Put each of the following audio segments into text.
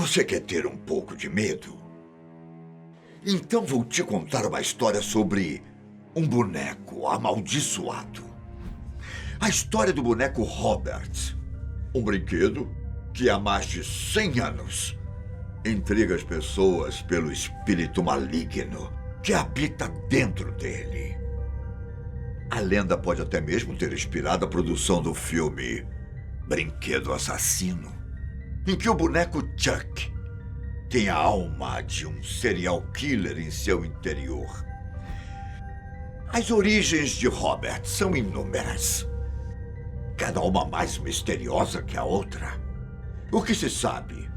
Você quer ter um pouco de medo? Então vou te contar uma história sobre um boneco amaldiçoado. A história do boneco Robert. Um brinquedo que há mais de 100 anos intriga as pessoas pelo espírito maligno que habita dentro dele. A lenda pode até mesmo ter inspirado a produção do filme Brinquedo Assassino, em que o boneco Chuck tem a alma de um serial killer em seu interior. As origens de Robert são inúmeras, cada uma mais misteriosa que a outra. O que se sabe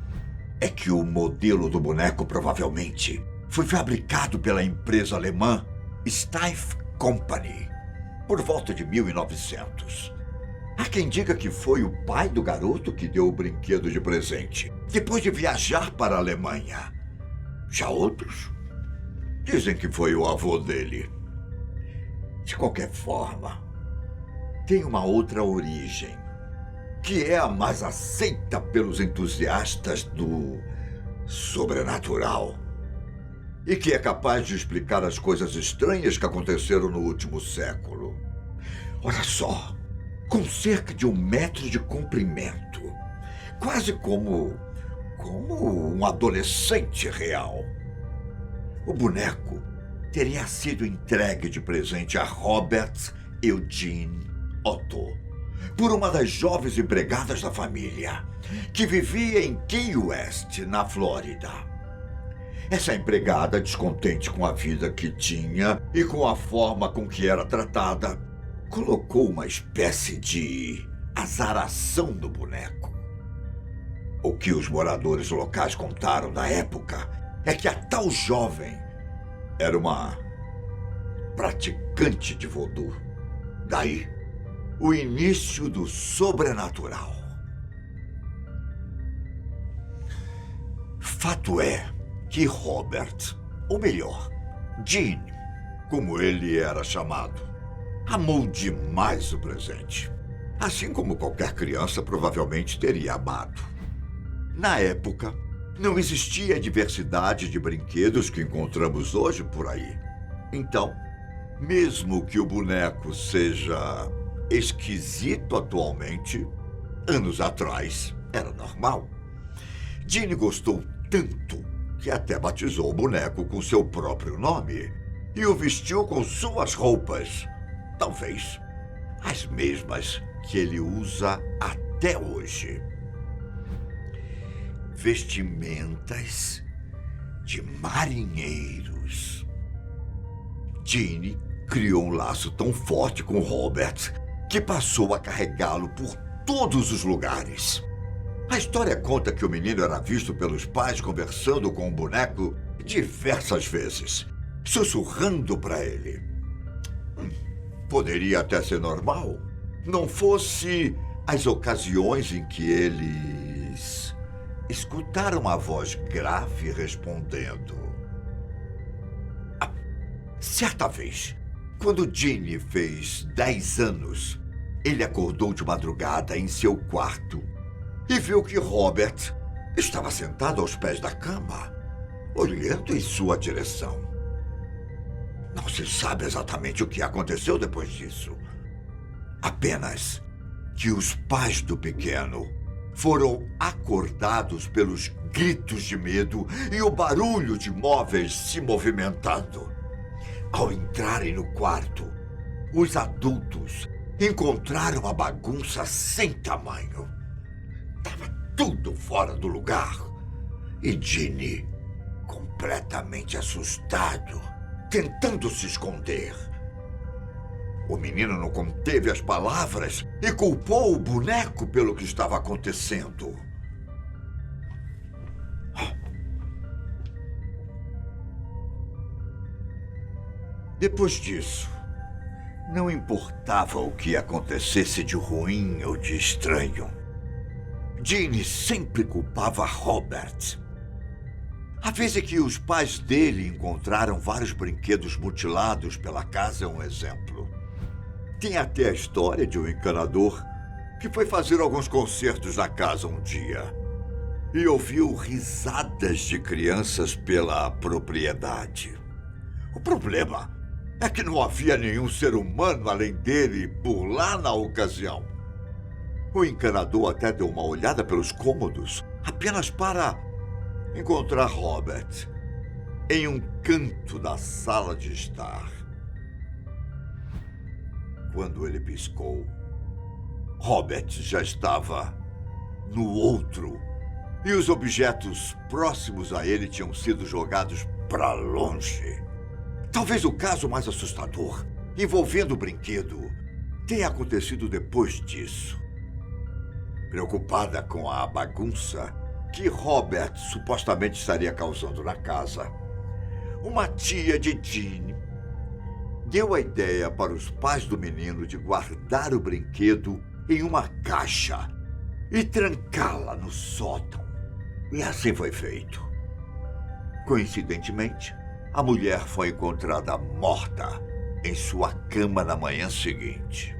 é que o modelo do boneco provavelmente foi fabricado pela empresa alemã Steiff Company por volta de 1900. Há quem diga que foi o pai do garoto que deu o brinquedo de presente, depois de viajar para a Alemanha. Já outros dizem que foi o avô dele. De qualquer forma, tem uma outra origem, que é a mais aceita pelos entusiastas do sobrenatural e que é capaz de explicar as coisas estranhas que aconteceram no último século. Olha só, com cerca de 1 metro de comprimento, quase como um adolescente real. O boneco teria sido entregue de presente a Robert Eugene Otto por uma das jovens empregadas da família, que vivia em Key West, na Flórida. Essa empregada, descontente com a vida que tinha e com a forma com que era tratada, colocou uma espécie de azaração no boneco. O que os moradores locais contaram na época é que a tal jovem era uma praticante de vodu. Daí, o início do sobrenatural. Fato é que Robert, ou melhor, Gene, como ele era chamado, amou demais o presente, assim como qualquer criança provavelmente teria amado. Na época, não existia a diversidade de brinquedos que encontramos hoje por aí. Então, mesmo que o boneco seja esquisito atualmente, anos atrás era normal. Gene gostou tanto que até batizou o boneco com seu próprio nome e o vestiu com suas roupas, talvez as mesmas que ele usa até hoje. Vestimentas de marinheiros. Gene criou um laço tão forte com Robert que passou a carregá-lo por todos os lugares. A história conta que o menino era visto pelos pais conversando com o boneco diversas vezes, sussurrando para ele. Poderia até ser normal, não fosse as ocasiões em que eles escutaram uma voz grave respondendo. Certa vez, quando Gene fez 10 anos, ele acordou de madrugada em seu quarto e viu que Robert estava sentado aos pés da cama, olhando em sua direção. Não se sabe exatamente o que aconteceu depois disso. Apenas que os pais do pequeno foram acordados pelos gritos de medo e o barulho de móveis se movimentando. Ao entrarem no quarto, os adultos encontraram a bagunça sem tamanho. Estava tudo fora do lugar. E Gene, completamente assustado, tentando se esconder. O menino não conteve as palavras e culpou o boneco pelo que estava acontecendo. Depois disso, não importava o que acontecesse de ruim ou de estranho, Gene sempre culpava Robert. A vez em que os pais dele encontraram vários brinquedos mutilados pela casa é um exemplo. Tem até a história de um encanador que foi fazer alguns concertos na casa um dia. e ouviu risadas de crianças pela propriedade. O problema é que não havia nenhum ser humano além dele por lá na ocasião. O encanador até deu uma olhada pelos cômodos, apenas para encontrar Robert em um canto da sala de estar. Quando ele piscou, Robert já estava no outro, e os objetos próximos a ele tinham sido jogados para longe. Talvez o caso mais assustador, envolvendo o brinquedo, tenha acontecido depois disso. Preocupada com a bagunça que Robert supostamente estaria causando na casa, uma tia de Jean deu a ideia para os pais do menino de guardar o brinquedo em uma caixa e trancá-la no sótão. E assim foi feito. Coincidentemente, a mulher foi encontrada morta em sua cama na manhã seguinte.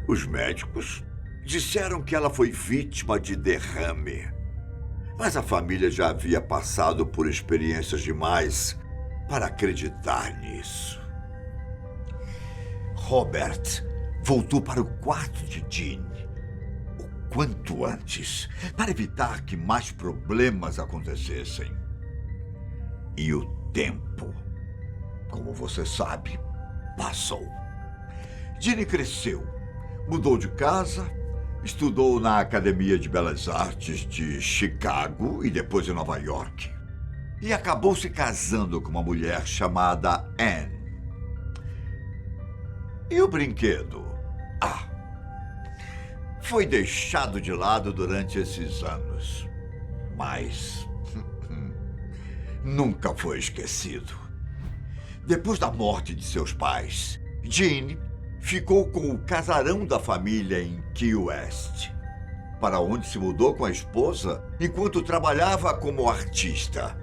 Os médicos disseram que ela foi vítima de derrame, mas a família já havia passado por experiências demais para acreditar nisso. Robert voltou para o quarto de Jean o quanto antes, para evitar que mais problemas acontecessem. E o tempo, como você sabe, passou. Jean cresceu, mudou de casa, estudou na Academia de Belas Artes de Chicago e depois em Nova York. E acabou se casando com uma mulher chamada Anne. E o brinquedo? Foi deixado de lado durante esses anos. Mas nunca foi esquecido. Depois da morte de seus pais, Jean ficou com o casarão da família em Key West, para onde se mudou com a esposa enquanto trabalhava como artista.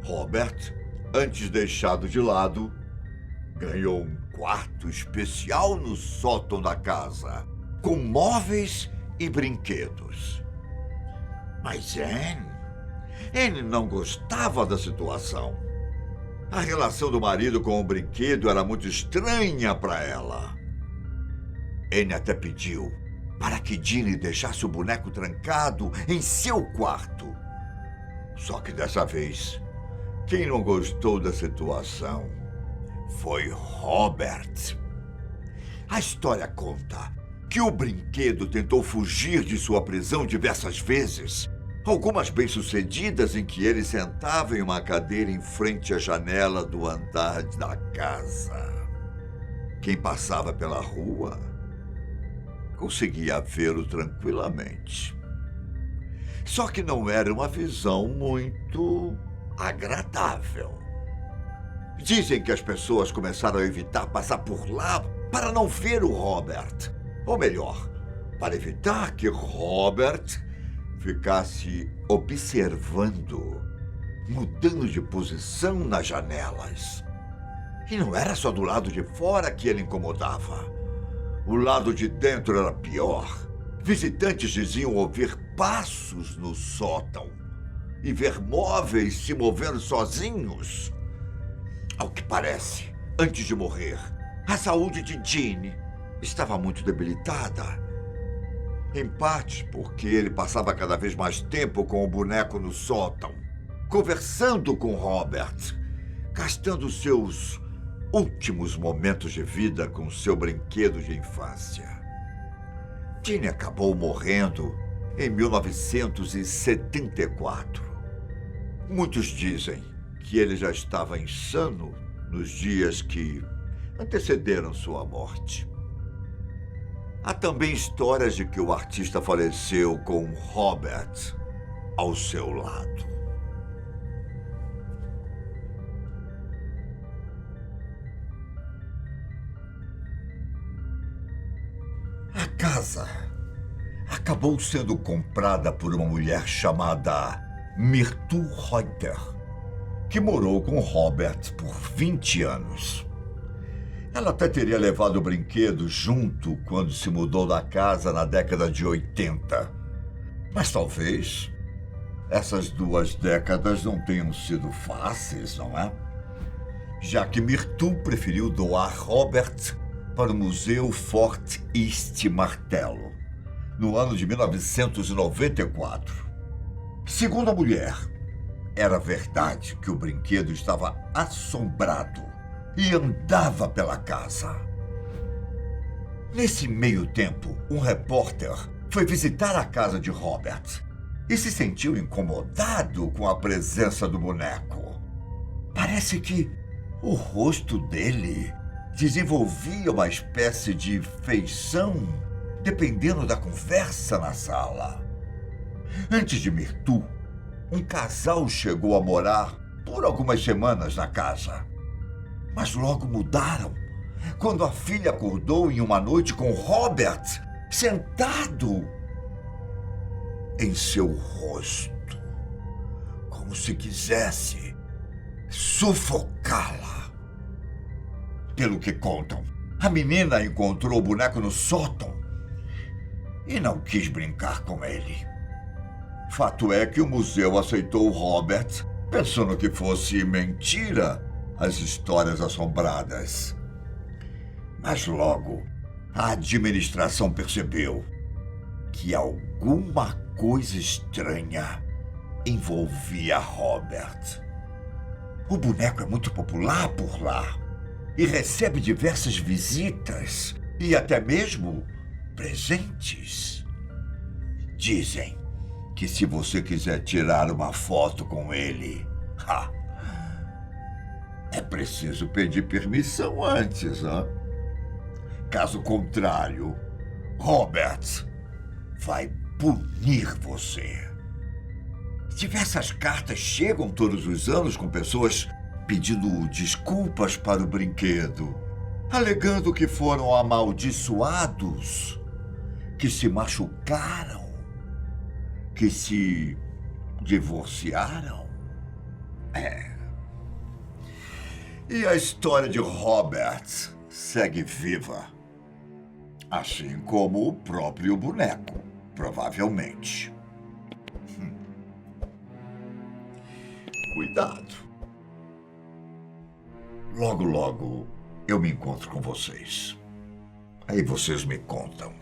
Robert, antes deixado de lado, ganhou um quarto especial no sótão da casa, com móveis e brinquedos. Mas Anne não gostava da situação. A relação do marido com o brinquedo era muito estranha para ela. Anne até pediu para que Jean deixasse o boneco trancado em seu quarto. Só que dessa vez, quem não gostou da situação foi Robert. A história conta que o brinquedo tentou fugir de sua prisão diversas vezes. Algumas bem-sucedidas em que ele sentava em uma cadeira em frente à janela do andar da casa. Quem passava pela rua conseguia vê-lo tranquilamente. Só que não era uma visão muito agradável. Dizem que as pessoas começaram a evitar passar por lá para não ver o Robert. Ou melhor, para evitar que Robert ficasse observando, mudando de posição nas janelas. E não era só do lado de fora que ele incomodava. O lado de dentro era pior. Visitantes diziam ouvir passos no sótão e ver móveis se movendo sozinhos. Ao que parece, antes de morrer, a saúde de Jean estava muito debilitada. Em parte porque ele passava cada vez mais tempo com o boneco no sótão, conversando com Robert, gastando seus últimos momentos de vida com seu brinquedo de infância. Jean acabou morrendo em 1974. Muitos dizem que ele já estava insano nos dias que antecederam sua morte. Há também histórias de que o artista faleceu com Robert ao seu lado. A casa acabou sendo comprada por uma mulher chamada Myrtle Reuter, que morou com Robert por 20 anos. Ela até teria levado o brinquedo junto quando se mudou da casa na década de 80. Mas talvez essas 2 décadas não tenham sido fáceis, não é? Já que Myrtle preferiu doar Robert para o Museu Fort East Martello, no ano de 1994. Segundo a mulher, era verdade que o brinquedo estava assombrado e andava pela casa. Nesse meio tempo, um repórter foi visitar a casa de Robert e se sentiu incomodado com a presença do boneco. Parece que o rosto dele desenvolvia uma espécie de feição dependendo da conversa na sala. Antes de Myrtle, um casal chegou a morar por algumas semanas na casa. Mas logo mudaram quando a filha acordou em uma noite com Robert sentado em seu rosto, como se quisesse sufocá-la. Pelo que contam, a menina encontrou o boneco no sótão e não quis brincar com ele. Fato é que o museu aceitou Robert, pensando que fosse mentira as histórias assombradas. Mas logo, a administração percebeu que alguma coisa estranha envolvia Robert. O boneco é muito popular por lá e recebe diversas visitas e até mesmo presentes. Dizem que se você quiser tirar uma foto com ele, é preciso pedir permissão antes, hein? Caso contrário, Robert vai punir você. Diversas cartas chegam todos os anos com pessoas pedindo desculpas para o brinquedo, alegando que foram amaldiçoados, que se machucaram, que se divorciaram. E a história de Robert segue viva, assim como o próprio boneco, provavelmente. Cuidado. Logo, logo, eu me encontro com vocês. Aí vocês me contam.